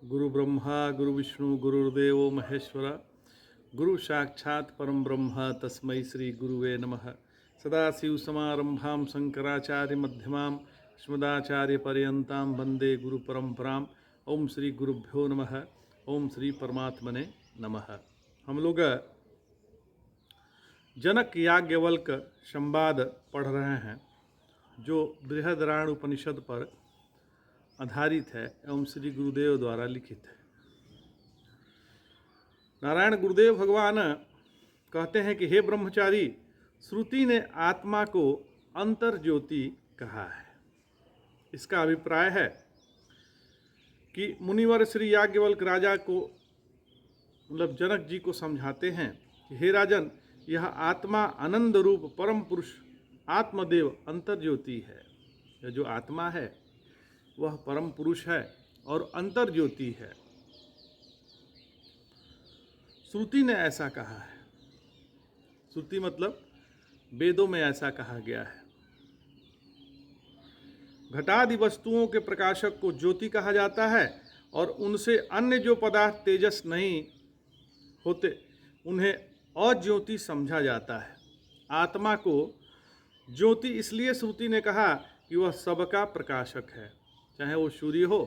गुरु ब्रह्मा गुरु विष्णु गुरुर्देव महेश्वर गुरु साक्षात् परम ब्रह्म तस्मै श्री गुरुवे नमः। सदाशिव समारंभां शंकराचार्य मध्यमां अस्मदाचार्य पर्यन्तां वंदे गुरु परंपरां। ओम श्री गुरुभ्यो नमः। ओम श्री परमात्मने नमः। हम लोग जनक याज्ञवल्क संवाद पढ़ रहे हैं जो बृहदराण उपनिषद पर आधारित है एवं श्री गुरुदेव द्वारा लिखित है। नारायण गुरुदेव भगवान कहते हैं कि हे ब्रह्मचारी, श्रुति ने आत्मा को अंतर ज्योति कहा है। इसका अभिप्राय है कि मुनिवर श्री याज्ञवल्क राजा को मतलब जनक जी को समझाते हैं कि हे राजन, यह आत्मा आनंद रूप परम पुरुष आत्मदेव अंतर ज्योति है। यह जो आत्मा है वह परम पुरुष है और अंतर ज्योति है। श्रुति ने ऐसा कहा है। श्रुति मतलब वेदों में ऐसा कहा गया है। घटादि वस्तुओं के प्रकाशक को ज्योति कहा जाता है और उनसे अन्य जो पदार्थ तेजस नहीं होते उन्हें अज्योति समझा जाता है। आत्मा को ज्योति इसलिए श्रुति ने कहा कि वह सबका प्रकाशक है, चाहे वो सूर्य हो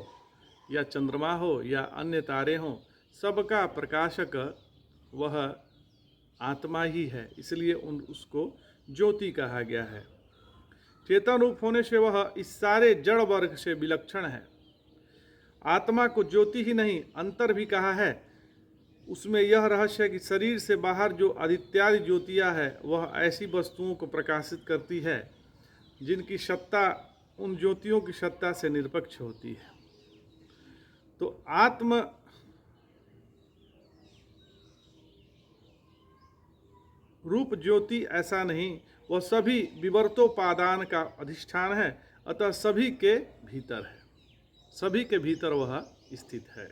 या चंद्रमा हो या अन्य तारे हों, सबका प्रकाशक वह आत्मा ही है, इसलिए उसको ज्योति कहा गया है। चेतन रूप होने से वह इस सारे जड़ वर्ग से विलक्षण है। आत्मा को ज्योति ही नहीं अंतर भी कहा है। उसमें यह रहस्य है कि शरीर से बाहर जो आदित्यादि ज्योतियाँ है वह ऐसी वस्तुओं को प्रकाशित करती है जिनकी सत्ता उन ज्योतियों की सत्ता से निरपेक्ष होती है। तो आत्म रूप ज्योति ऐसा नहीं, वह सभी विवर्तोपादान का अधिष्ठान है, अतः सभी के भीतर है, सभी के भीतर वह स्थित है,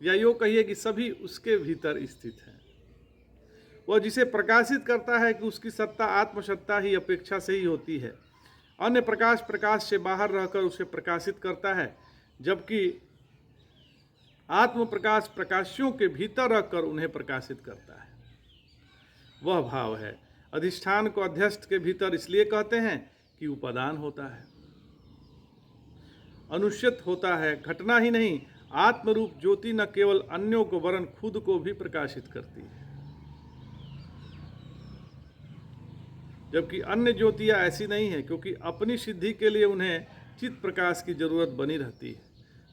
या यूँ कहिए कि सभी उसके भीतर स्थित है। वह जिसे प्रकाशित करता है कि उसकी सत्ता आत्मसत्ता ही अपेक्षा से ही होती है। अन्य प्रकाश से बाहर रहकर उसे प्रकाशित करता है, जबकि आत्म प्रकाश प्रकाशियों के भीतर रहकर उन्हें प्रकाशित करता है। वह भाव है। अधिष्ठान को अध्यस्त के भीतर इसलिए कहते हैं कि उपादान होता है, अनुष्यत होता है। घटना ही नहीं, आत्मरूप ज्योति न केवल अन्यों को वरन खुद को भी प्रकाशित करती है, जबकि अन्य ज्योतियाँ ऐसी नहीं है, क्योंकि अपनी सिद्धि के लिए उन्हें चित्त प्रकाश की जरूरत बनी रहती है।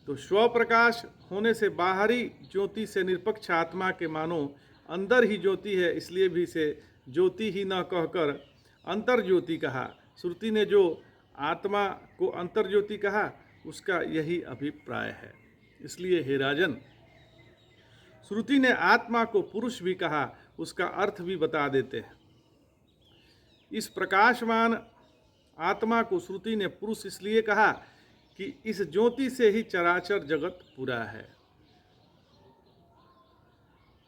तो स्वप्रकाश होने से बाहरी ज्योति से निरपेक्ष आत्मा के मानो अंदर ही ज्योति है, इसलिए भी इसे ज्योति ही न कहकर अंतर ज्योति कहा। श्रुति ने जो आत्मा को अंतर ज्योति कहा उसका यही अभिप्राय है। इसलिए हे राजन, श्रुति ने आत्मा को पुरुष भी कहा, उसका अर्थ भी बता देते हैं। इस प्रकाशमान आत्मा को श्रुति ने पुरुष इसलिए कहा कि इस ज्योति से ही चराचर जगत पूरा है।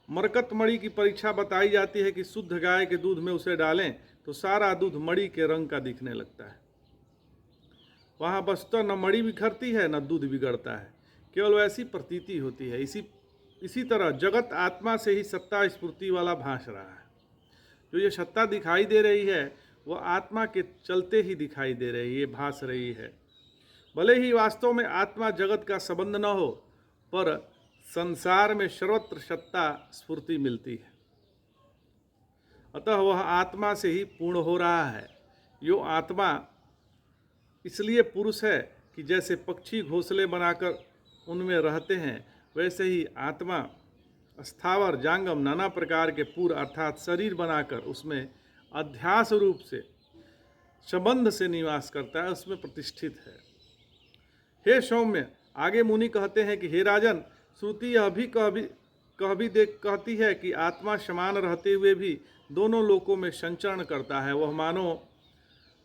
मरकत मणि की परीक्षा बताई जाती है कि शुद्ध गाय के दूध में उसे डालें तो सारा दूध मणि के रंग का दिखने लगता है। वहाँ वस्तुतः न मणि बिखरती है न दूध बिगड़ता है, केवल वैसी प्रतीति होती है। इसी तरह जगत आत्मा से ही सत्ता स्फूर्ति वाला भास रहा है। जो ये सत्ता दिखाई दे रही है वह आत्मा के चलते ही दिखाई दे रही है, भास रही है। भले ही वास्तव में आत्मा जगत का संबंध न हो, पर संसार में सर्वत्र सत्ता स्फूर्ति मिलती है, अतः वह आत्मा से ही पूर्ण हो रहा है। यो आत्मा इसलिए पुरुष है कि जैसे पक्षी घोंसले बनाकर उनमें रहते हैं, वैसे ही आत्मा स्थावर जांगम नाना प्रकार के पूर्व अर्थात शरीर बनाकर उसमें अध्यास रूप से संबंध से निवास करता है, उसमें प्रतिष्ठित है। हे सौम्य, आगे मुनि कहते हैं कि हे राजन, श्रुति यह भी कहती है कि आत्मा समान रहते हुए भी दोनों लोकों में संचरण करता है। वह मानो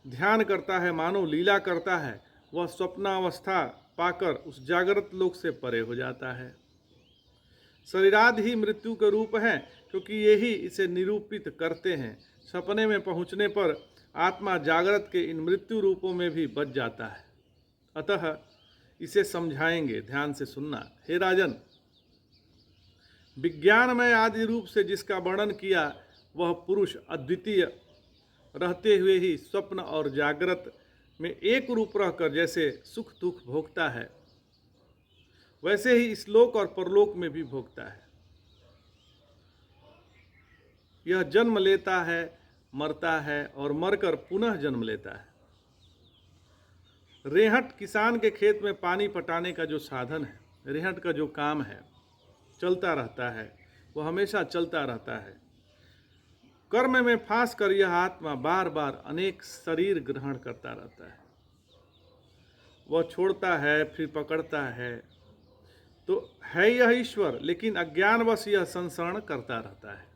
ध्यान करता है, मानो लीला करता है। वह स्वप्नावस्था पाकर उस जागृत लोक से परे हो जाता है। शरीरादि ही मृत्यु के रूप हैं, क्योंकि ये ही इसे निरूपित करते हैं। सपने में पहुँचने पर आत्मा जागृत के इन मृत्यु रूपों में भी बच जाता है। अतः इसे समझाएंगे। ध्यान से सुनना। हे राजन, विज्ञान में आदि रूप से जिसका वर्णन किया वह पुरुष अद्वितीय रहते हुए ही स्वप्न और जागृत में एक रूप रहकर जैसे सुख दुख भोगता है, वैसे ही इस लोक और परलोक में भी भोगता है। यह जन्म लेता है, मरता है और मरकर पुनः जन्म लेता है। रेहट किसान के खेत में पानी पटाने का जो साधन है, रेहट का जो काम है, चलता रहता है, वह हमेशा चलता रहता है। कर्म में फांस कर यह आत्मा बार बार अनेक शरीर ग्रहण करता रहता है। वह छोड़ता है फिर पकड़ता है, तो है यह ईश्वर, लेकिन अज्ञानवश यह संसरण करता रहता है।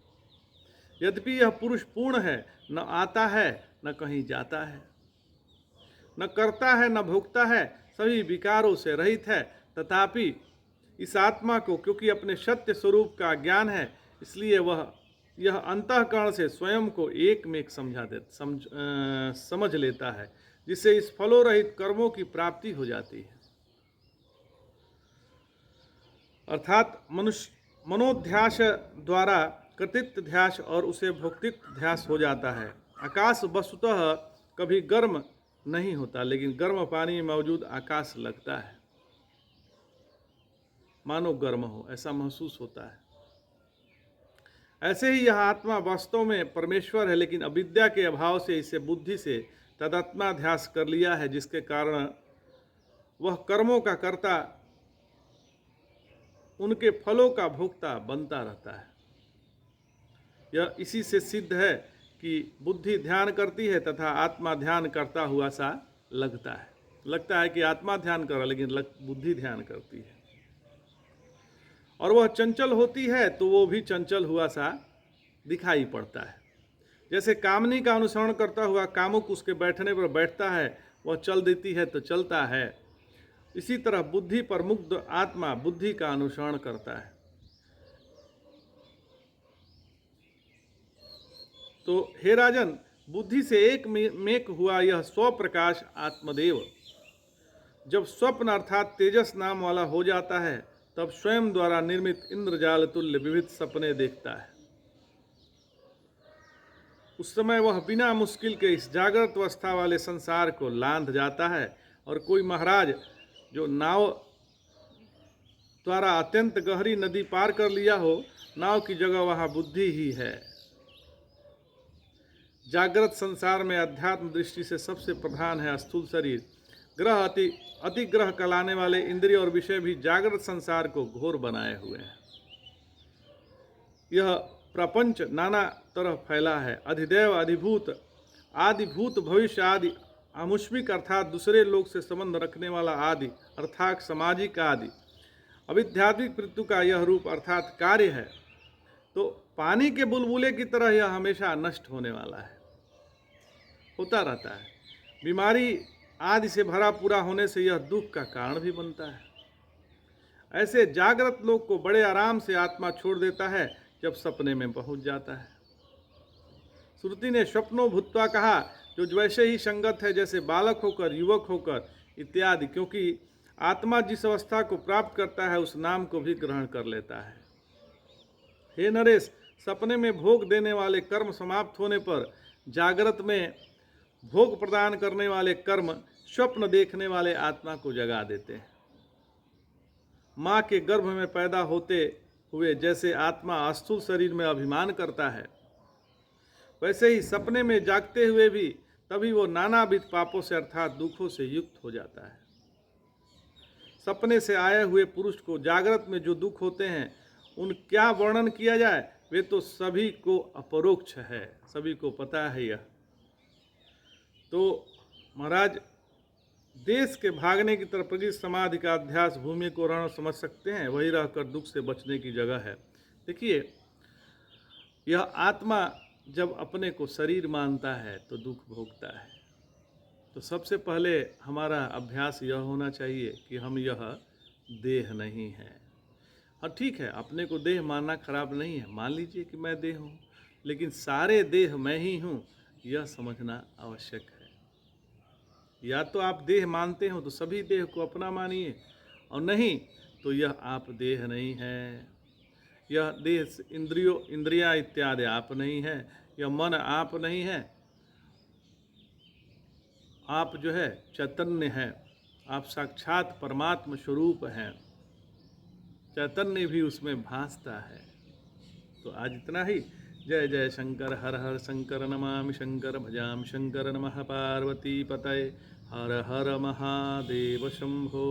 यद्यपि यह पुरुष पूर्ण है, न आता है न कहीं जाता है, न करता है न भोगता है, सभी विकारों से रहित है, तथापि इस आत्मा को क्योंकि अपने सत्य स्वरूप का ज्ञान है, इसलिए वह यह अंतःकरण से स्वयं को एक में एक समझ लेता है, जिससे इस फलों रहित कर्मों की प्राप्ति हो जाती है। अर्थात मनुष्य मनोध्यास द्वारा कृतित्व ध्यास और उसे भोक्तित्व ध्यास हो जाता है। आकाश वस्तुतः कभी गर्म नहीं होता, लेकिन गर्म पानी में मौजूद आकाश लगता है, मानो गर्म हो, ऐसा महसूस होता है। ऐसे ही यह आत्मा वास्तव में परमेश्वर है, लेकिन अविद्या के अभाव से इसे बुद्धि से तदात्माध्यास कर लिया है, जिसके कारण वह कर्मों का कर्ता, उनके फलों का भोक्ता बनता रहता है। यह इसी से सिद्ध है कि बुद्धि ध्यान करती है तथा आत्मा ध्यान करता हुआ सा लगता है। लगता है कि आत्मा ध्यान कर रहा, लेकिन बुद्धि ध्यान करती है। और वह चंचल होती है तो वो भी चंचल हुआ सा दिखाई पड़ता है। जैसे कामनी का अनुसरण करता हुआ कामुक उसके बैठने पर बैठता है, वह चल देती है तो चलता है, इसी तरह बुद्धि पर मुग्ध आत्मा बुद्धि का अनुसरण करता है। तो हे राजन, बुद्धि से एक मेक हुआ यह स्वप्रकाश आत्मदेव जब स्वप्न अर्थात तेजस नाम वाला हो जाता है, तब स्वयं द्वारा निर्मित इंद्रजाल तुल्य विविध सपने देखता है। उस समय वह बिना मुश्किल के इस जागृत अवस्था वाले संसार को लांघ जाता है, और कोई महाराज जो नाव द्वारा अत्यंत गहरी नदी पार कर लिया हो, नाव की जगह वहाँ बुद्धि ही है। जागृत संसार में अध्यात्म दृष्टि से सबसे प्रधान है स्थूल शरीर। ग्रह अतिग्रह कहलाने वाले इंद्रिय और विषय भी जागृत संसार को घोर बनाए हुए हैं। यह प्रपंच नाना तरह फैला है। अधिदैव, अधिभूत, आदिभूत, भविष्य आदि, आमुष्मिक अर्थात दूसरे लोग से संबंध रखने वाला आदि अर्थात सामाजिक आदि, अविद्यात्मिक मृत्यु का यह रूप अर्थात कार्य है। तो पानी के बुलबुले की तरह यह हमेशा नष्ट होने वाला है, होता रहता है। बीमारी आदि से भरा पूरा होने से यह दुख का कारण भी बनता है। ऐसे जागृत लोग को बड़े आराम से आत्मा छोड़ देता है जब सपने में पहुंच जाता है। श्रुति ने स्वप्नो भूत्वा कहा, जो वैसे ही संगत है जैसे बालक होकर, युवक होकर इत्यादि, क्योंकि आत्मा जिस अवस्था को प्राप्त करता है उस नाम को भी ग्रहण कर लेता है। हे नरेश, सपने में भोग देने वाले कर्म समाप्त होने पर जागृत में भोग प्रदान करने वाले कर्म स्वप्न देखने वाले आत्मा को जगा देते हैं। माँ के गर्भ में पैदा होते हुए जैसे आत्मा स्थूल शरीर में अभिमान करता है, वैसे ही सपने में जागते हुए भी तभी वो नानाविध पापों से अर्थात दुखों से युक्त हो जाता है। सपने से आए हुए पुरुष को जागृत में जो दुख होते हैं उन क्या वर्णन किया जाए, वे तो सभी को अपरोक्ष है, सभी को पता है यह। तो महाराज, देश के भागने की तरफ प्रकृति समाधि का अध्यास भूमि को रण समझ सकते हैं, वही रहकर दुख से बचने की जगह है। देखिए, यह आत्मा जब अपने को शरीर मानता है तो दुख भोगता है। तो सबसे पहले हमारा अभ्यास यह होना चाहिए कि हम यह देह नहीं है। हाँ ठीक है, अपने को देह मानना खराब नहीं है, मान लीजिए कि मैं देह हूँ, लेकिन सारे देह मैं ही हूँ, यह समझना आवश्यक है। या तो आप देह मानते हो तो सभी देह को अपना मानिए, और नहीं तो यह आप देह नहीं है। यह देह इंद्रियां इत्यादि आप नहीं है, यह मन आप नहीं है। आप जो है चैतन्य है, आप साक्षात परमात्म स्वरूप हैं, चैतन्य भी उसमें भासता है। तो आज इतना ही। जय जय शंकर, हर हर शंकर, नमामि शंकर, भजामि शंकर, नमः पार्वती पतये, हर हर महादेव शंभो।